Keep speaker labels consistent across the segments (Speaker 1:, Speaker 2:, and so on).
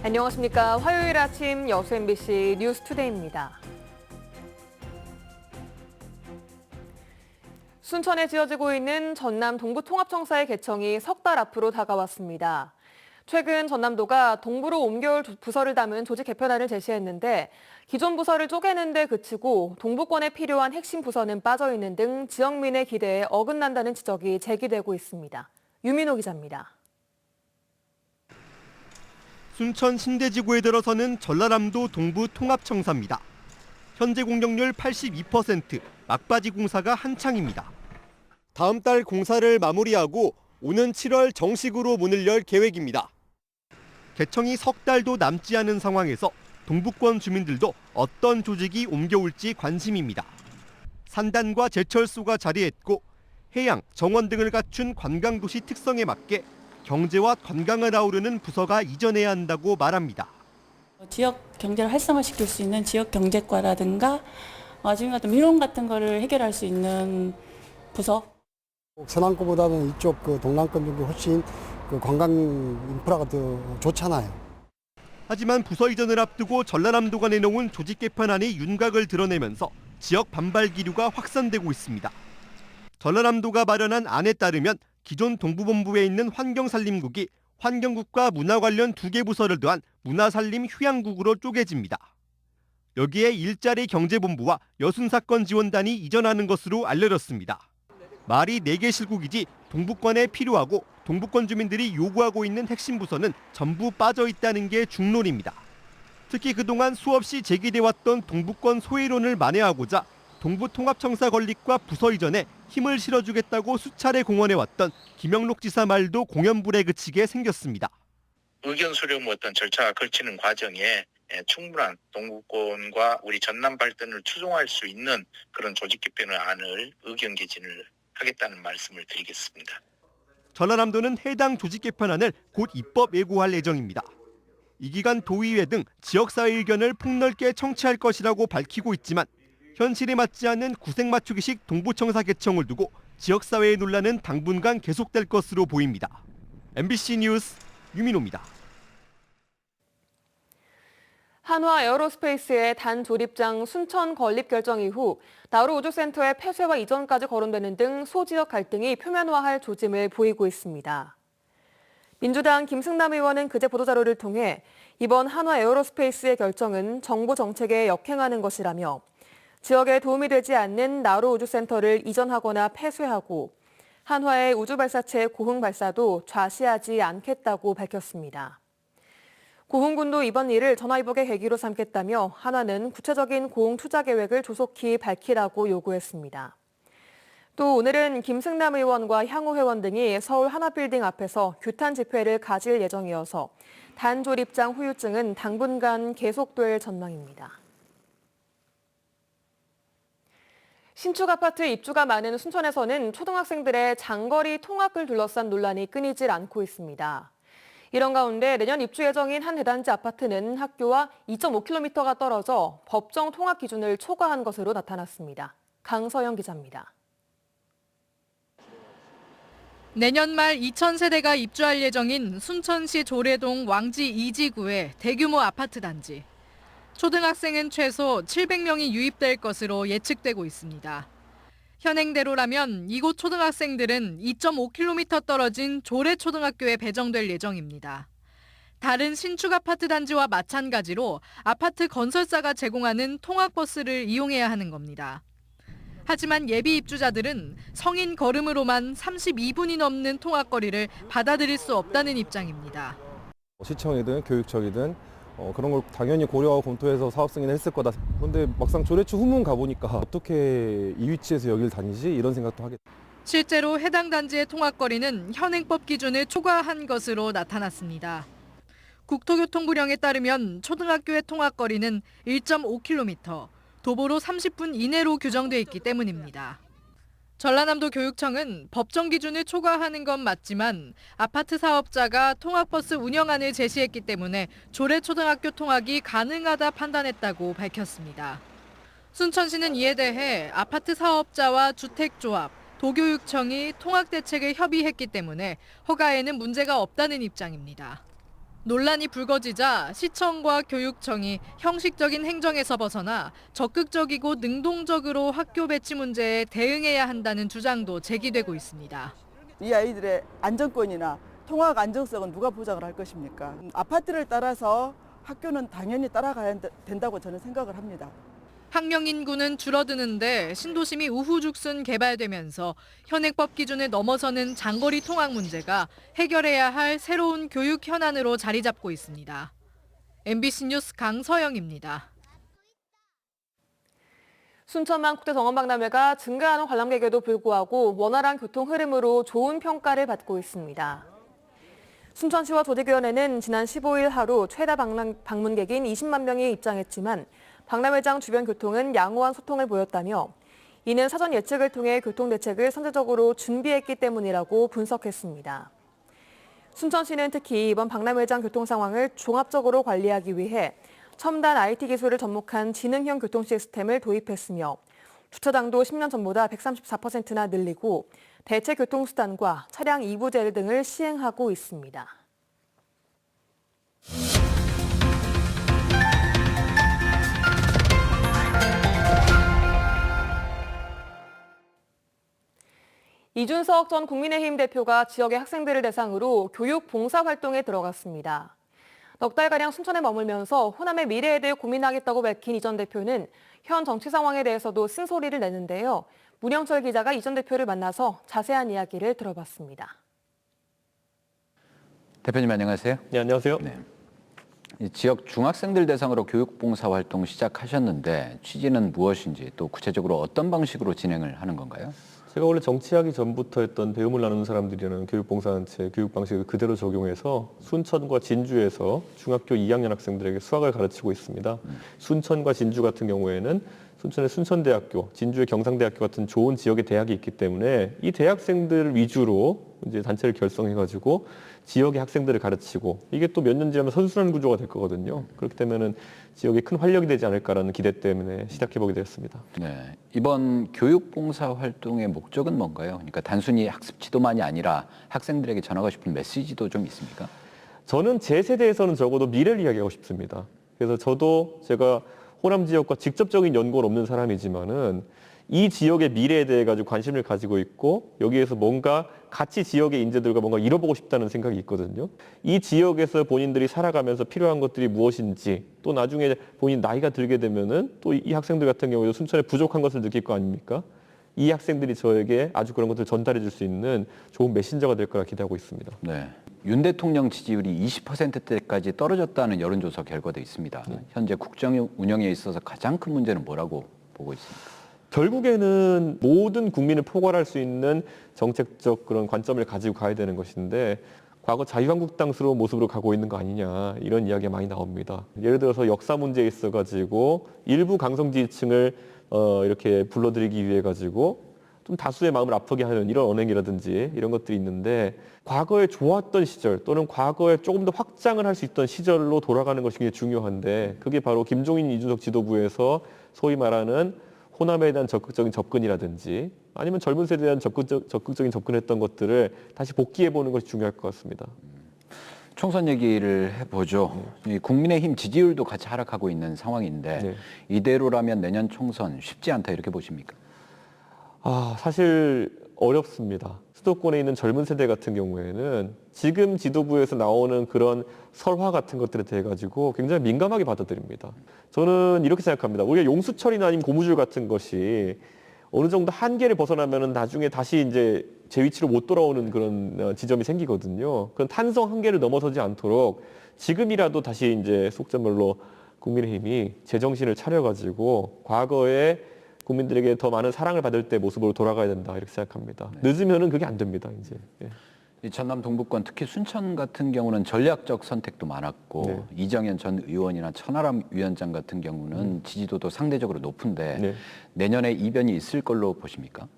Speaker 1: 안녕하십니까. 화요일 아침 여수 MBC 뉴스투데이입니다. 순천에 지어지고 있는 전남 동부통합청사의 개청이 석 달 앞으로 다가왔습니다. 최근 전남도가 동부로 옮겨올 부서를 담은 조직 개편안을 제시했는데 기존 부서를 쪼개는 데 그치고 동부권에 필요한 핵심 부서는 빠져있는 등 지역민의 기대에 어긋난다는 지적이 제기되고 있습니다. 유민호 기자입니다.
Speaker 2: 순천 신대지구에 들어서는 전라남도 동부통합청사입니다. 현재 공정률 82%, 막바지 공사가 한창입니다. 다음 달 공사를 마무리하고 오는 7월 정식으로 문을 열 계획입니다. 개청이 석 달도 남지 않은 상황에서 동부권 주민들도 어떤 조직이 옮겨올지 관심입니다. 산단과 제철소가 자리했고 해양, 정원 등을 갖춘 관광도시 특성에 맞게 경제와 관광을 아우르는 부서가 이전해야 한다고 말합니다.
Speaker 3: 지역 경제를 활성화시킬 수 있는 지역 경제과라든가 지금 같은 민원 같은 거를 해결할 수 있는 부서.
Speaker 4: 서남권보다는 이쪽 동남권 쪽이 훨씬 관광 인프라가 더 좋잖아요.
Speaker 2: 하지만 부서 이전을 앞두고 전라남도가 내놓은 조직 개편안이 윤곽을 드러내면서 지역 반발 기류가 확산되고 있습니다. 전라남도가 마련한 안에 따르면 기존 동부본부에 있는 환경산림국이 환경국과 문화 관련 2개 부서를 더한 문화산림휴양국으로 쪼개집니다. 여기에 일자리 경제본부와 여순사건 지원단이 이전하는 것으로 알려졌습니다. 말이 4개 실국이지 동부권에 필요하고 동부권 주민들이 요구하고 있는 핵심 부서는 전부 빠져 있다는 게 중론입니다. 특히 그동안 수없이 제기돼왔던 동부권 소외론을 만회하고자 동부통합청사 건립과 부서 이전에 힘을 실어주겠다고 수차례 공언해왔던 김영록 지사 말도 공연불에 그치게 생겼습니다.
Speaker 5: 의견 수렴 어떤 절차가 걸치는 과정에 충분한 동부권과 우리 전남 발전을 추종할 수 있는 그런 조직 개편의 안을 의견 개진을 하겠다는 말씀을 드리겠습니다.
Speaker 2: 전라남도는 해당 조직 개편안을 곧 입법 예고할 예정입니다. 이 기간 도의회 등 지역사회 의견을 폭넓게 청취할 것이라고 밝히고 있지만 현실에 맞지 않는 구색 맞추기식 동부청사 개청을 두고 지역사회의 논란은 당분간 계속될 것으로 보입니다. MBC 뉴스 유민호입니다.
Speaker 1: 한화 에어로스페이스의 단조립장 순천 건립 결정 이후 나로 우주센터의 폐쇄와 이전까지 거론되는 등 소지역 갈등이 표면화할 조짐을 보이고 있습니다. 민주당 김승남 의원은 그제 보도자료를 통해 이번 한화 에어로스페이스의 결정은 정부 정책에 역행하는 것이라며 지역에 도움이 되지 않는 나로 우주센터를 이전하거나 폐쇄하고 한화의 우주발사체 고흥 발사도 좌시하지 않겠다고 밝혔습니다. 고흥군도 이번 일을 전화위복의 계기로 삼겠다며 한화는 구체적인 고흥 투자 계획을 조속히 밝히라고 요구했습니다. 또 오늘은 김승남 의원과 향후 회원 등이 서울 하나빌딩 앞에서 규탄 집회를 가질 예정이어서 단조립장 후유증은 당분간 계속될 전망입니다. 신축 아파트 입주가 많은 순천에서는 초등학생들의 장거리 통학을 둘러싼 논란이 끊이질 않고 있습니다. 이런 가운데 내년 입주 예정인 한 대단지 아파트는 학교와 2.5km가 떨어져 법정 통학 기준을 초과한 것으로 나타났습니다. 강서영 기자입니다.
Speaker 6: 내년 말 2,000세대가 입주할 예정인 순천시 조례동 왕지 2지구의 대규모 아파트 단지. 초등학생은 최소 700명이 유입될 것으로 예측되고 있습니다. 현행대로라면 이곳 초등학생들은 2.5km 떨어진 조례초등학교에 배정될 예정입니다. 다른 신축 아파트 단지와 마찬가지로 아파트 건설사가 제공하는 통학버스를 이용해야 하는 겁니다. 하지만 예비 입주자들은 성인 걸음으로만 32분이 넘는 통학거리를 받아들일 수 없다는 입장입니다.
Speaker 7: 시청이든 교육청이든 그런 걸 당연히 고려하고 검토해서 사업 승인을 했을 거다. 그런데 막상 조례처 후문 가보니까 어떻게 이 위치에서 여길 다니지? 이런 생각도 하게.
Speaker 6: 실제로 해당 단지의 통학거리는 현행법 기준을 초과한 것으로 나타났습니다. 국토교통부령에 따르면 초등학교의 통학거리는 1.5km, 도보로 30분 이내로 규정돼 있기 때문입니다. 전라남도 교육청은 법정 기준을 초과하는 건 맞지만 아파트 사업자가 통학버스 운영안을 제시했기 때문에 조례초등학교 통학이 가능하다 판단했다고 밝혔습니다. 순천시는 이에 대해 아파트 사업자와 주택조합, 도교육청이 통학 대책을 협의했기 때문에 허가에는 문제가 없다는 입장입니다. 논란이 불거지자 시청과 교육청이 형식적인 행정에서 벗어나 적극적이고 능동적으로 학교 배치 문제에 대응해야 한다는 주장도 제기되고 있습니다.
Speaker 8: 이 아이들의 안전권이나 통학 안정성은 누가 보장을 할 것입니까? 아파트를 따라서 학교는 당연히 따라가야 된다고 저는 생각을 합니다.
Speaker 6: 학령 인구는 줄어드는데 신도심이 우후죽순 개발되면서 현행법 기준을 넘어서는 장거리 통학 문제가 해결해야 할 새로운 교육 현안으로 자리 잡고 있습니다. MBC 뉴스 강서영입니다.
Speaker 1: 순천만 국제정원박람회가 증가하는 관람객에도 불구하고 원활한 교통 흐름으로 좋은 평가를 받고 있습니다. 순천시와 조직위원회는 지난 15일 하루 최다 방문객인 20만 명이 입장했지만 박람회장 주변 교통은 양호한 소통을 보였다며 이는 사전 예측을 통해 교통대책을 선제적으로 준비했기 때문이라고 분석했습니다. 순천시는 특히 이번 박람회장 교통 상황을 종합적으로 관리하기 위해 첨단 IT 기술을 접목한 지능형 교통 시스템을 도입했으며 주차장도 10년 전보다 134%나 늘리고 대체 교통수단과 차량 이부제 등을 시행하고 있습니다. 이준석 전 국민의힘 대표가 지역의 학생들을 대상으로 교육 봉사활동에 들어갔습니다. 넉 달가량 순천에 머물면서 호남의 미래에 대해 고민하겠다고 밝힌 이 전 대표는 현 정치 상황에 대해서도 쓴소리를 내는데요. 문영철 기자가 이 전 대표를 만나서 자세한 이야기를 들어봤습니다.
Speaker 9: 대표님 안녕하세요.
Speaker 10: 네, 안녕하세요.
Speaker 9: 네. 이 지역 중학생들 대상으로 교육봉사 활동 시작하셨는데 취지는 무엇인지 또 구체적으로 어떤 방식으로 진행을 하는 건가요?
Speaker 10: 제가 원래 정치하기 전부터 했던 배움을 나누는 사람들이라는 교육봉사단체 교육 방식을 그대로 적용해서 순천과 진주에서 중학교 2학년 학생들에게 수학을 가르치고 있습니다. 순천과 진주 같은 경우에는 순천의 순천대학교, 진주의 경상대학교 같은 좋은 지역의 대학이 있기 때문에 이 대학생들 위주로 이제 단체를 결성해가지고 지역의 학생들을 가르치고 이게 또 몇 년 지나면 선순환 구조가 될 거거든요. 그렇기 때문에는 지역에 큰 활력이 되지 않을까라는 기대 때문에 시작해보게 되었습니다.
Speaker 9: 네. 이번 교육봉사 활동의 목적은 뭔가요? 그러니까 단순히 학습 지도만이 아니라 학생들에게 전하고 싶은 메시지도 좀 있습니까?
Speaker 10: 저는 제 세대에서는 적어도 미래를 이야기하고 싶습니다. 그래서 저도 제가 호남 지역과 직접적인 연고는 없는 사람이지만은 이 지역의 미래에 대해 가지고 관심을 가지고 있고 여기에서 뭔가 같이 지역의 인재들과 뭔가 이뤄보고 싶다는 생각이 있거든요. 이 지역에서 본인들이 살아가면서 필요한 것들이 무엇인지 또 나중에 본인 나이가 들게 되면은 또 이 학생들 같은 경우에도 순천에 부족한 것을 느낄 거 아닙니까? 이 학생들이 저에게 아주 그런 것들을 전달해 줄 수 있는 좋은 메신저가 될 거라 기대하고 있습니다.
Speaker 9: 네. 윤 대통령 지지율이 20%대까지 떨어졌다는 여론조사 결과도 있습니다. 현재 국정 운영에 있어서 가장 큰 문제는 뭐라고 보고 있습니까?
Speaker 10: 결국에는 모든 국민을 포괄할 수 있는 정책적 그런 관점을 가지고 가야 되는 것인데 과거 자유한국당스러운 모습으로 가고 있는 거 아니냐 이런 이야기가 많이 나옵니다. 예를 들어서 역사 문제에 있어 가지고 일부 강성 지지층을 이렇게 불러들이기 위해 가지고 좀 다수의 마음을 아프게 하는 이런 언행이라든지 이런 것들이 있는데 과거에 좋았던 시절 또는 과거에 조금 더 확장을 할 수 있던 시절로 돌아가는 것이 굉장히 중요한데 그게 바로 김종인 이준석 지도부에서 소위 말하는 호남에 대한 적극적인 접근이라든지 아니면 젊은 세대에 대한 적극적인 접근했던 것들을 다시 복귀해보는 것이 중요할 것 같습니다.
Speaker 9: 총선 얘기를 해보죠. 이 국민의힘 지지율도 같이 하락하고 있는 상황인데
Speaker 10: 네.
Speaker 9: 이대로라면 내년 총선 쉽지 않다 이렇게 보십니까?
Speaker 10: 사실 어렵습니다. 수도권에 있는 젊은 세대 같은 경우에는 지금 지도부에서 나오는 그런 설화 같은 것들에 대해 가지고 굉장히 민감하게 받아들입니다. 저는 이렇게 생각합니다. 우리가 용수철이나 아니면 고무줄 같은 것이 어느 정도 한계를 벗어나면은 나중에 다시 이제 제 위치로 못 돌아오는 그런 지점이 생기거든요. 그런 탄성 한계를 넘어서지 않도록 지금이라도 다시 이제 속전말로 국민의힘이 제정신을 차려가지고 과거에 국민들에게 더 많은 사랑을 받을 때 모습으로 돌아가야 된다 이렇게 생각합니다.
Speaker 9: 네.
Speaker 10: 늦으면은 그게 안 됩니다. 이제. 예.
Speaker 9: 이 전남 동부권 특히 순천 같은 경우는 전략적 선택도 많았고
Speaker 10: 네.
Speaker 9: 이정현 전 의원이나 천하람 위원장 같은 경우는 지지도도 상대적으로 높은데
Speaker 10: 네.
Speaker 9: 내년에 이변이 있을 걸로 보십니까?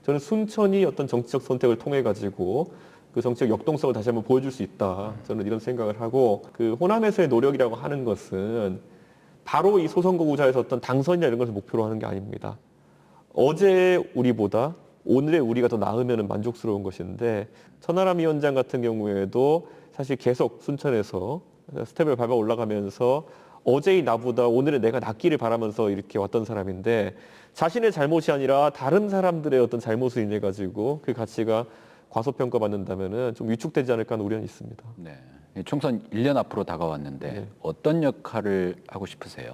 Speaker 10: 저는 순천이 어떤 정치적 선택을 통해 가지고 그 정치적 역동성을 다시 한번 보여줄 수 있다. 저는 이런 생각을 하고 그 호남에서의 노력이라고 하는 것은 바로 이 소선거구자에서 어떤 당선이나 이런 것을 목표로 하는 게 아닙니다. 어제의 우리보다 오늘의 우리가 더 나으면 만족스러운 것인데 천하람 위원장 같은 경우에도 사실 계속 순천에서 스텝을 밟아 올라가면서 어제의 나보다 오늘의 내가 낫기를 바라면서 이렇게 왔던 사람인데 자신의 잘못이 아니라 다른 사람들의 어떤 잘못을 인해 가지고 그 가치가 과소평가받는다면은 좀 위축되지 않을까 하는 우려는 있습니다.
Speaker 9: 네. 총선 1년 앞으로 다가왔는데
Speaker 10: 네.
Speaker 9: 어떤 역할을 하고 싶으세요?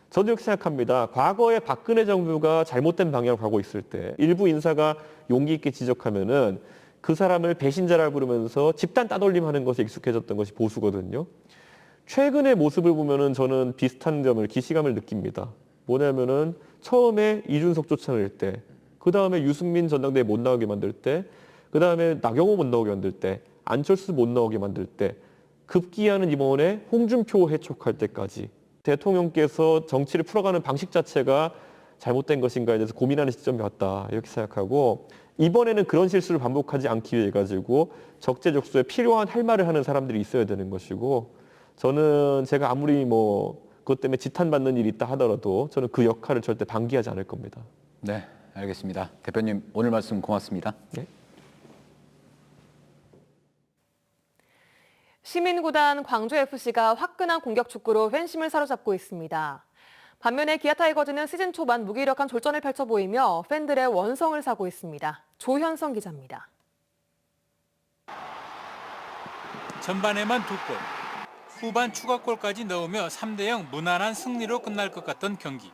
Speaker 10: 저도 이렇게 생각합니다. 과거에 박근혜 정부가 잘못된 방향을 가고 있을 때 일부 인사가 용기 있게 지적하면은 그 사람을 배신자라 부르면서 집단 따돌림하는 것에 익숙해졌던 것이 보수거든요. 최근의 모습을 보면은 저는 비슷한 점을 기시감을 느낍니다. 뭐냐면은 처음에 이준석 쫓아낼 때, 그 다음에 유승민 전당대회 못 나오게 만들 때, 그 다음에 나경호 못 나오게 만들 때, 안철수 못 나오게 만들 때, 급기야는 이번에 홍준표 해촉할 때까지 대통령께서 정치를 풀어가는 방식 자체가 잘못된 것인가에 대해서 고민하는 시점이 왔다 이렇게 생각하고 이번에는 그런 실수를 반복하지 않기 위해 가지고 적재적소에 필요한 할 말을 하는 사람들이 있어야 되는 것이고 저는 제가 아무리 그것 때문에 지탄받는 일이 있다 하더라도 저는 그 역할을 절대 방기하지 않을 겁니다.
Speaker 9: 네, 알겠습니다. 대표님 오늘 말씀 고맙습니다.
Speaker 10: 네.
Speaker 1: 시민구단 광주FC가 화끈한 공격 축구로 팬심을 사로잡고 있습니다. 반면에 기아 타이거즈는 시즌 초반 무기력한 졸전을 펼쳐 보이며 팬들의 원성을 사고 있습니다. 조현성 기자입니다.
Speaker 11: 전반에만 2골, 후반 추가골까지 넣으며 3대0 무난한 승리로 끝날 것 같던 경기.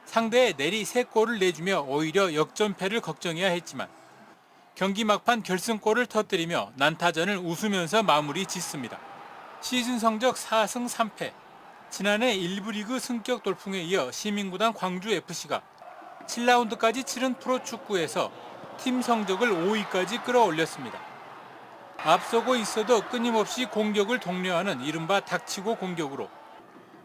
Speaker 11: 상대에 내리 3골을 내주며 오히려 역전패를 걱정해야 했지만 경기 막판 결승골을 터뜨리며 난타전을 웃으면서 마무리 짓습니다. 시즌 성적 4승 3패. 지난해 1부 리그 승격 돌풍에 이어 시민구단 광주FC가 7라운드까지 치른 프로축구에서 팀 성적을 5위까지 끌어올렸습니다. 앞서고 있어도 끊임없이 공격을 독려하는 이른바 닥치고 공격으로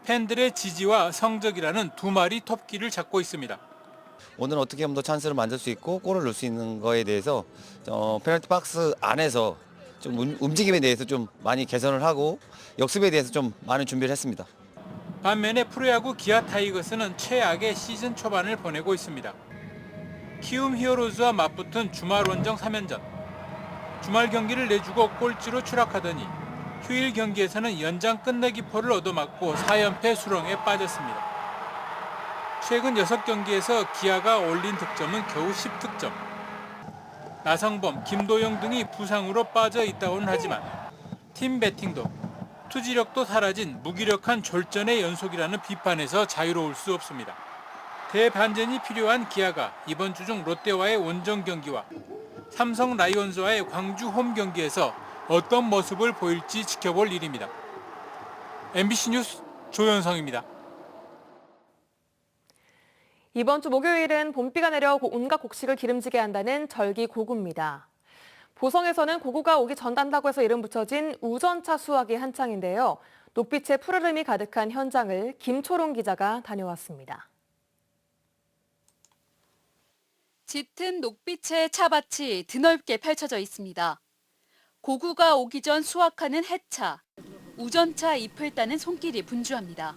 Speaker 11: 팬들의 지지와 성적이라는 두 마리 토끼를 잡고 있습니다.
Speaker 12: 오늘 어떻게 하면 더 찬스를 만들 수 있고 골을 넣을 수 있는 거에 대해서 페널티 박스 안에서 좀 움직임에 대해서 좀 많이 개선을 하고 역습에 대해서 좀 많은 준비를 했습니다.
Speaker 11: 반면에 프로야구 기아 타이거스는 최악의 시즌 초반을 보내고 있습니다. 키움 히어로즈와 맞붙은 주말 원정 3연전. 주말 경기를 내주고 꼴찌로 추락하더니 휴일 경기에서는 연장 끝내기 포를 얻어맞고 4연패 수렁에 빠졌습니다. 최근 6경기에서 기아가 올린 득점은 겨우 10득점. 나성범, 김도영 등이 부상으로 빠져 있다고는 하지만 팀 배팅도 투지력도 사라진 무기력한 졸전의 연속이라는 비판에서 자유로울 수 없습니다. 대반전이 필요한 기아가 이번 주 중 롯데와의 원정 경기와 삼성 라이온즈와의 광주 홈 경기에서 어떤 모습을 보일지 지켜볼 일입니다. MBC 뉴스 조현성입니다.
Speaker 1: 이번 주 목요일은 봄비가 내려 온갖 곡식을 기름지게 한다는 절기 고구입니다. 보성에서는 고구가 오기 전단다고 해서 이름 붙여진 우전차 수확이 한창인데요. 녹빛의 푸르름이 가득한 현장을 김초롱 기자가 다녀왔습니다.
Speaker 13: 짙은 녹빛의 차밭이 드넓게 펼쳐져 있습니다. 고구가 오기 전 수확하는 해차, 우전차 잎을 따는 손길이 분주합니다.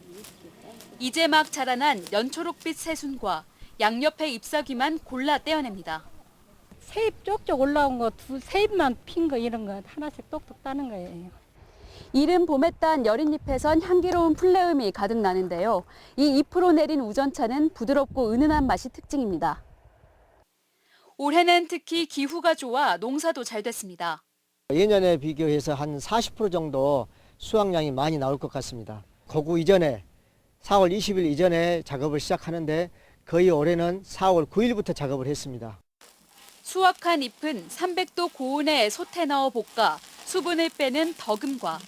Speaker 13: 이제 막 자라난 연초록빛 새순과 양옆의 잎사귀만 골라 떼어냅니다.
Speaker 14: 새잎 쪽쪽 올라온 거, 새잎만 핀 거 이런 거 하나씩 똑똑 따는 거예요.
Speaker 13: 이른 봄에 딴 여린 잎에선 향기로운 풀내음이 가득 나는데요. 이 잎으로 내린 우전차는 부드럽고 은은한 맛이 특징입니다. 올해는 특히 기후가 좋아 농사도 잘 됐습니다.
Speaker 15: 예년에 비교해서 한 40% 정도 수확량이 많이 나올 것 같습니다. 고구 이전에 4월 20일 이전에 작업을 시작하는데 거의 올해는 4월 9일부터 작업을 했습니다.
Speaker 13: 수확한 잎은 300도 고온에 솥에 넣어 볶아 수분을 빼는 덕음과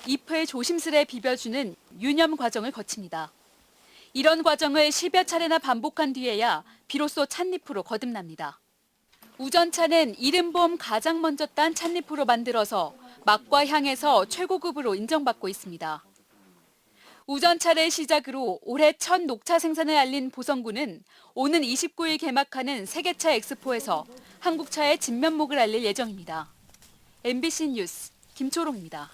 Speaker 13: 잎을 조심스레 비벼주는 유념 과정을 거칩니다. 이런 과정을 10여 차례나 반복한 뒤에야 비로소 찻잎으로 거듭납니다. 우전차는 이른 봄 가장 먼저 딴 찻잎으로 만들어서 맛과 향에서 최고급으로 인정받고 있습니다. 우전차를 시작으로 올해 첫 녹차 생산을 알린 보성군은 오는 29일 개막하는 세계차 엑스포에서 한국차의 진면목을 알릴 예정입니다. MBC 뉴스 김초롱입니다.